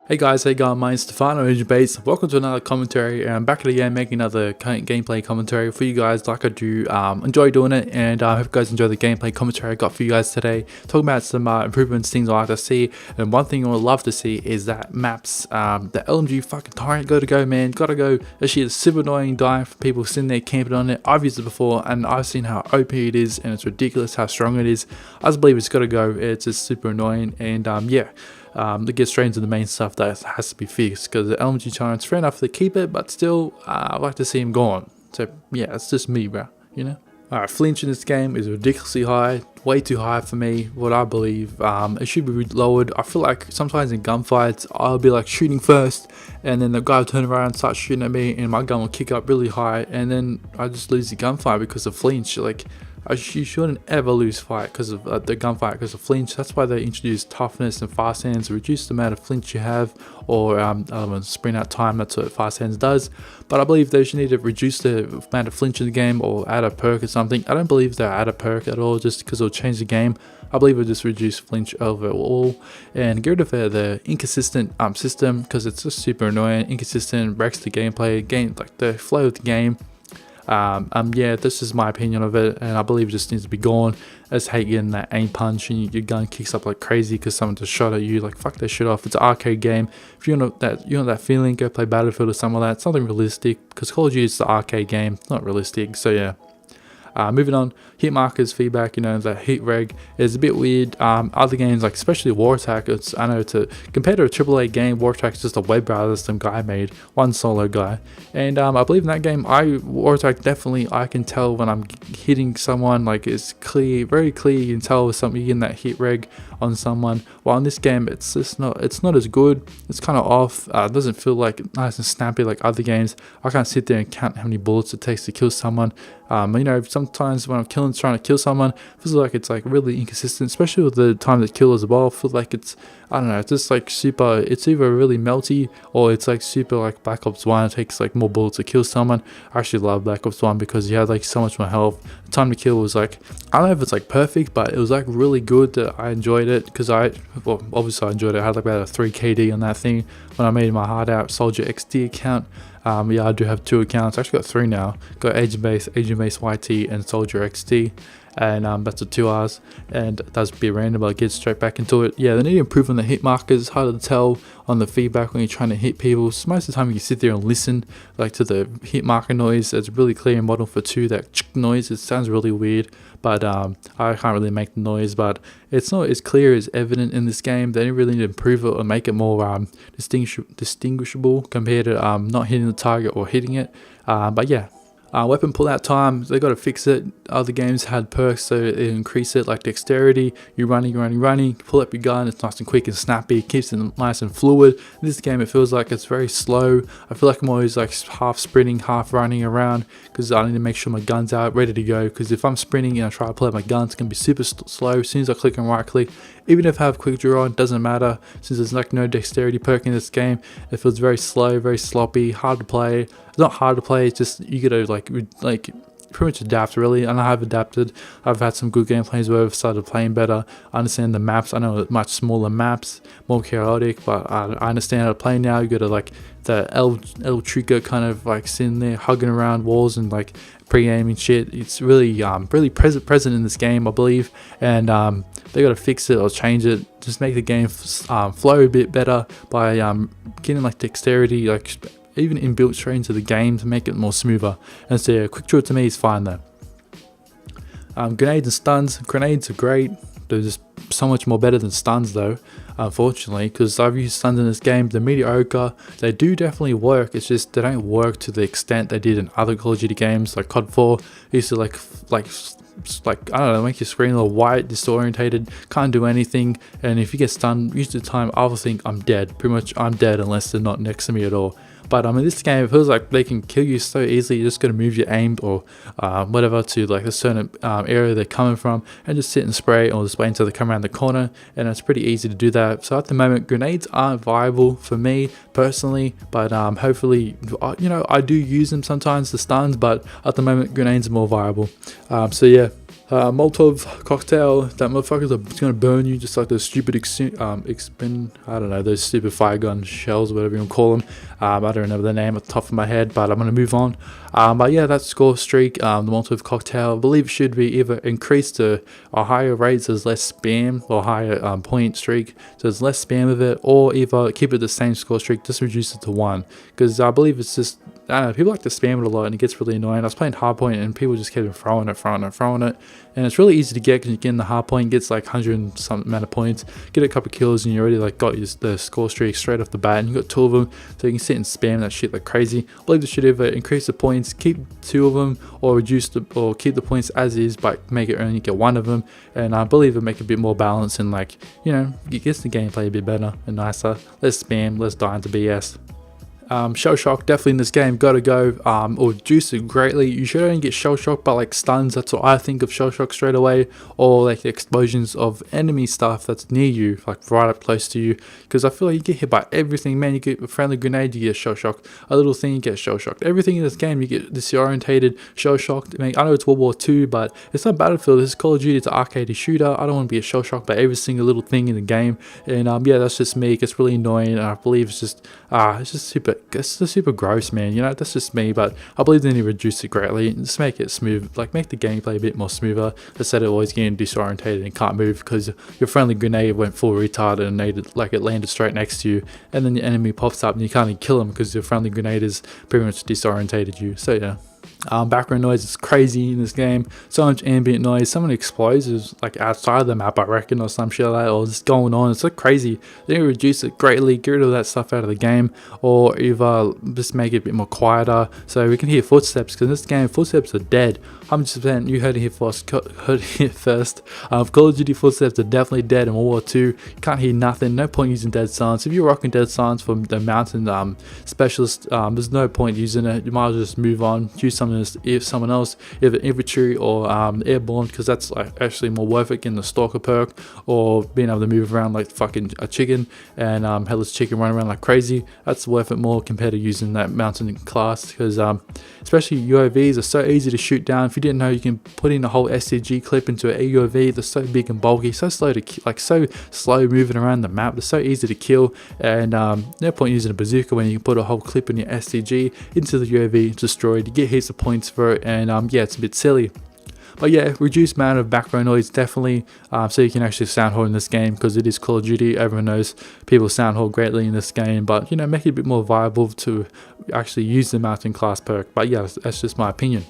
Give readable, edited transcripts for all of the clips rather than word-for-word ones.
Hey guys, how you going? My name's Stefano Engine Base. Welcome to another commentary, and I'm back again making another gameplay commentary for you guys like I do. Enjoy doing it, and I hope you guys enjoy the gameplay commentary I got for you guys today. Talking about some improvements, things I like to see, and one thing I would love to see is that maps, the LMG fucking Tyrant gotta go, man, gotta go. That shit is super annoying, dying for people sitting there camping on it. I've used it before, and I've seen how OP it is, and it's ridiculous how strong it is. I just believe it's gotta go. It's just super annoying, and yeah. To get straight into the main stuff that has to be fixed, because the LMG Tyrant's fair enough to keep it, but still I'd like to see him gone. So yeah, it's just me, bro, you know. Alright, flinch in this game is ridiculously high, way too high for me, what I believe. It should be lowered. I feel like sometimes in gunfights I'll be like shooting first, and then the guy will turn around and start shooting at me, and my gun will kick up really high, and then I just lose the gunfight because of flinch. Like, you shouldn't ever lose fight because of the gunfight because of flinch. That's why they introduced toughness and fast hands, reduce the amount of flinch you have, or sprint out time. That's what fast hands does. But I believe they should need to reduce the amount of flinch in the game, or add a perk or something. I don't believe they'll add a perk at all just because it'll change the game. I believe it'll just reduce flinch overall and get rid of the inconsistent system, because it's just super annoying. Inconsistent, wrecks the gameplay, like the flow of the game. Yeah, this is my opinion of it, and I believe it just needs to be gone. I just hate getting that aim punch and your gun kicks up like crazy because someone just shot at you. Like, fuck that shit off. It's an arcade game. If you want that feeling, go play Battlefield or something like that. It's something realistic, because Call of Duty is the arcade game. It's not realistic. So yeah. Moving on, hit markers feedback, the hit reg is a bit weird. Other games, like especially War Attack, I know compared to a AAA game, War Attack is just a web browser some guy made, one solo guy. And I believe in that game, War Attack, definitely I can tell when I'm hitting someone. Like, it's clear, very clear, you can tell if something in that hit reg on someone. While in this game, it's not as good. It's kind of off. It doesn't feel like nice and snappy like other games. I can't sit there and count how many bullets it takes to kill someone. Sometimes when I'm trying to kill someone, it feels like it's like really inconsistent, especially with the time to kill as well. I feel like it's just like super, it's either really melty or it's like super like Black Ops 1. It takes like more bullets to kill someone. I actually love Black Ops 1 because you had like so much more health. The time to kill was like, I don't know if it's like perfect, but it was like really good that I enjoyed it, because obviously I enjoyed it. I had like about a 3 KD on that thing when I made my hard out Soldier XD account. Yeah, I do have 2 accounts. I actually got 3 now. Got Agent Base YT, and Soldier XD, and that's the 2 R's. And that's a bit random, but I'll get straight back into it. Yeah, they need to improve on the hit markers. It's harder to tell on the feedback when you're trying to hit people. So most of the time you sit there and listen like to the hit marker noise. It's really clear in Modern Warfare 2, that noise. It sounds really weird, but I can't really make the noise. But it's not as clear as evident in this game. They really need to improve it or make it more distinguishable compared to not hitting the target or hitting it. But yeah. Weapon pullout time, they got to fix it. Other games had perks so it increase it, like dexterity. You're running, pull up your gun, it's nice and quick and snappy, keeps it nice and fluid. In this game, it feels like it's very slow. I feel like I'm always like half sprinting, half running around, because I need to make sure my gun's out, ready to go. Because if I'm sprinting and I try to pull out my gun, it's going to be super slow. As soon as I click and right click, even if I have quick draw on, doesn't matter, since there's like no dexterity perk in this game. It feels very slow, very sloppy, hard to play. It's not hard to play, it's just you gotta like pretty much adapt, really. And I have adapted. I've had some good gameplays where I've started playing better. I understand the maps. I know much smaller maps, more chaotic, but I understand how to play now. You gotta like the El Trico kind of like sitting there hugging around walls and like pre-aiming shit. It's really present in this game, I believe, and they gotta fix it or change it. Just make the game flow a bit better by getting like dexterity, like even inbuilt straight into the game to make it more smoother. And so yeah, quick draw to me is fine though. Grenades and stuns. Grenades are great. They're just so much more better than stuns though, unfortunately, because I've used stuns in this game. They're mediocre. They do definitely work. It's just they don't work to the extent they did in other Call of Duty games, like COD 4. It used to like I don't know, make your screen a little white, disorientated, can't do anything. And if you get stunned, most of the time I'll think I'm dead. Pretty much I'm dead unless they're not next to me at all. But in this game, it feels like they can kill you so easily. You're just going to move your aim or whatever to like a certain area they're coming from, and just sit and spray, or just wait until they come around the corner, and it's pretty easy to do that. So at the moment, grenades aren't viable for me personally, but hopefully, I do use them sometimes, the stuns, but at the moment, grenades are more viable. So yeah. Molotov cocktail, that motherfucker's gonna burn you just like those stupid I don't know, those stupid fire gun shells, whatever you want to call them. I don't remember the name at the top of my head, but I'm gonna move on. But yeah, that score streak, the Molotov cocktail, I believe should be either increased to a higher rate, so there's less spam, or higher point streak, so there's less spam of it, or either keep it the same score streak, just reduce it to 1, because I believe it's just, I don't know, people like to spam it a lot and it gets really annoying. I was playing hardpoint and people just kept throwing it, and it's really easy to get because you get in the hardpoint, gets like 100 and some amount of points, get a couple of kills, and you already like got the score streak straight off the bat, and you got 2 of them, so you can sit and spam that shit like crazy. I believe they should either increase the points, keep 2 of them, or or keep the points as is, but make it only get 1 of them. And I believe it'll make it a bit more balanced and, like, you know, it gets the gameplay a bit better and nicer. Less spam, less die into BS. Shell shock definitely in this game, gotta go, or reduce it greatly. You should only get shell shock by like stuns, that's what I think of shell shock straight away, or like the explosions of enemy stuff that's near you, like right up close to you, because I feel like you get hit by everything, man. You get a friendly grenade, you get shell shocked, a little thing, you get shell shocked, everything in this game you get disorientated, shell shocked. I mean, I know it's World War II, but it's not Battlefield, this is Call of Duty, it's an arcade shooter. I don't want to be a shell shocked by every single little thing in the game, and yeah, that's just me. It gets really annoying, and I believe it's just super gross, man. You know, that's just me, but I believe they need to reduce it greatly, just make it smooth, like make the gameplay a bit more smoother, instead of always getting disorientated and can't move because your friendly grenade went full retard and it landed straight next to you, and then the enemy pops up and you can't even kill him because your friendly grenade has pretty much disorientated you. So yeah. Background noise is crazy in this game, so much ambient noise. Someone explodes is like outside of the map, I reckon, or some shit like that, or just going on. It's like crazy. They need to reduce it greatly, get rid of that stuff out of the game, or either just make it a bit more quieter so we can hear footsteps, because in this game footsteps are dead. 100%, you heard it here first. Call of Duty footsteps are definitely dead in World War II. You can't hear nothing, no point using dead silence. If you're rocking dead silence from the mountain specialist, there's no point using it. You might as well just move on, use something if someone else, either infantry or airborne, because that's like actually more worth it, getting the stalker perk, or being able to move around like fucking a chicken and headless chicken running around like crazy. That's worth it more compared to using that mountain class, because especially UAVs are so easy to shoot down. If you didn't know, you can put in a whole SCG clip into an UAV. They're so big and bulky, so slow to so slow moving around the map. They're so easy to kill, and no point using a bazooka when you can put a whole clip in your SCG into the UAV, destroyed. You get heaps of points for it, and yeah, it's a bit silly. But yeah, reduced amount of background noise definitely, so you can actually sound hole in this game, because it is Call of Duty. Everyone knows people sound hole greatly in this game, but you know, make it a bit more viable to actually use the mountain class perk. But yeah, that's just my opinion.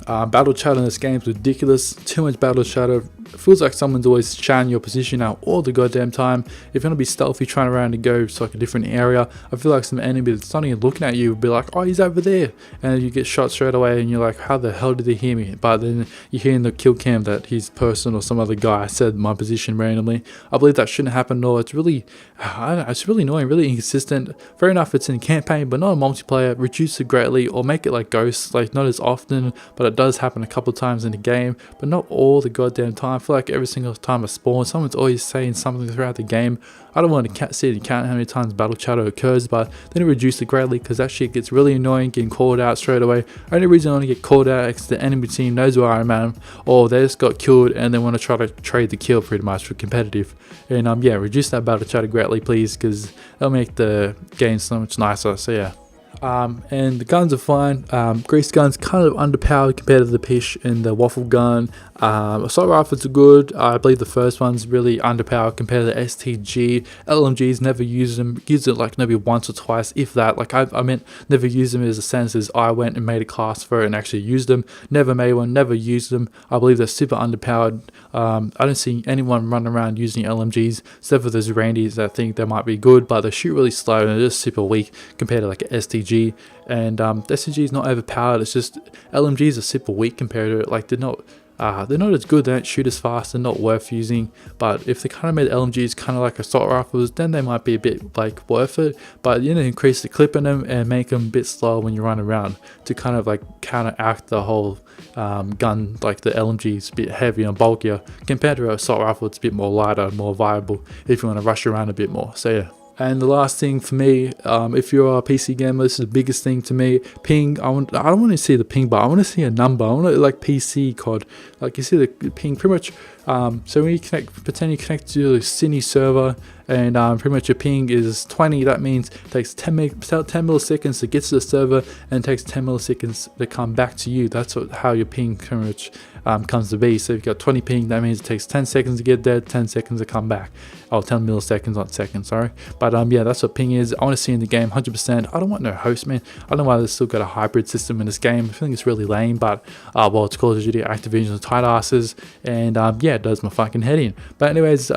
Battle chatter in this game is ridiculous. Too much battle chatter. It feels like someone's always shouting your position out all the goddamn time. If you're gonna be stealthy, trying around to go to like a different area, I feel like some enemy that's not even looking at you will be like, oh, he's over there, and you get shot straight away, and you're like, how the hell did he hear me? But then you hear in the kill cam that his person or some other guy said my position randomly. I believe that shouldn't happen. No, it's really, I don't know, it's really annoying, really inconsistent. Fair enough, it's in campaign, but not a multiplayer. Reduce it greatly, or make it like Ghosts, like not as often, but it does happen a couple times in the game, but not all the goddamn time. I feel like every single time I spawn, someone's always saying something throughout the game. I don't want to sit and count how many times battle chatter occurs, but then reduce it greatly, because that shit gets really annoying, getting called out straight away. Only reason I want to get called out is the enemy team knows where I am, or they just got killed and they want to try to trade the kill pretty much for competitive. And yeah, reduce that battle chatter greatly, please, because that'll make the game so much nicer. So yeah. And the guns are fine. Grease gun's kind of underpowered compared to the Pish and the Waffle gun. Assault rifles are good. I believe the first one's really underpowered compared to the STG. LMGs, never use them. Use it like maybe once or twice, if that. Like I meant never use them as a sense as I went and made a class for it and actually used them. Never made one, never used them. I believe they're super underpowered. I don't see anyone running around using LMGs, except for those Randys that think they might be good, but they shoot really slow and they're just super weak compared to like an STG. And the STG is not overpowered. It's just LMGs are super weak compared to it. Like they're not as good. They don't shoot as fast. They're not worth using. But if they kind of made LMGs kind of like assault rifles, then they might be a bit like worth it. But you know, increase the clip in them and make them a bit slower when you run around to kind of like counteract the whole gun. Like the LMG is a bit heavier and bulkier compared to an assault rifle. It's a bit more lighter, more viable if you want to rush around a bit more. So yeah. And the last thing for me, if you're a PC gamer, this is the biggest thing to me. Ping. I don't want to see the ping bar. I want to see a number. I want to like PC COD. Like you see the ping pretty much. So when you pretend you connect to the Cine server, and pretty much your ping is 20. That means it takes 10 milliseconds to get to the server, and it takes 10 milliseconds to come back to you. That's how your ping pretty much comes to be. So if you've got 20 ping, that means it takes 10 seconds to get there, 10 seconds to come back. Oh, 10 milliseconds, not seconds, sorry. But yeah, that's what ping is. I want to see in the game 100%. I don't want no host, man. I don't know why they still got a hybrid system in this game. I think it's really lame, but well, it's Call of Duty, Activision's tight asses, and yeah, it does my fucking head in. But anyways,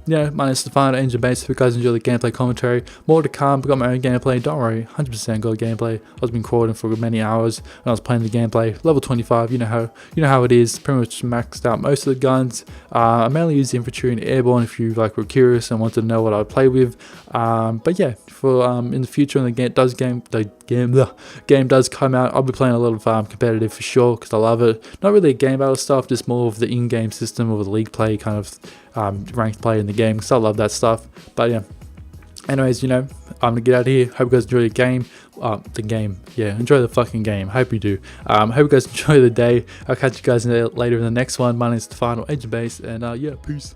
yeah, my name is Stefano, Engine Base. If you guys enjoy the gameplay commentary, more to come. I've got my own gameplay. Don't worry, 100% got gameplay. I've been recording for many hours when I was playing the gameplay. Level 25, you know how it is. Pretty much maxed out most of the guns. I mainly use the infantry and airborne. If you like were curious and wanted to know what I would play with. But yeah, for in the future when the game does come out, I'll be playing a lot of competitive for sure because I love it. Not really a game battle stuff, just more of the in-game system of the league play kind of ranked play in the game because I love that stuff. But yeah, anyways, I'm gonna get out of here. Hope you guys enjoy the game. Yeah, enjoy the fucking game. Hope you do. Hope you guys enjoy the day. I'll catch you guys later in the next one. My name is Stefano, Agent Base, and yeah, peace.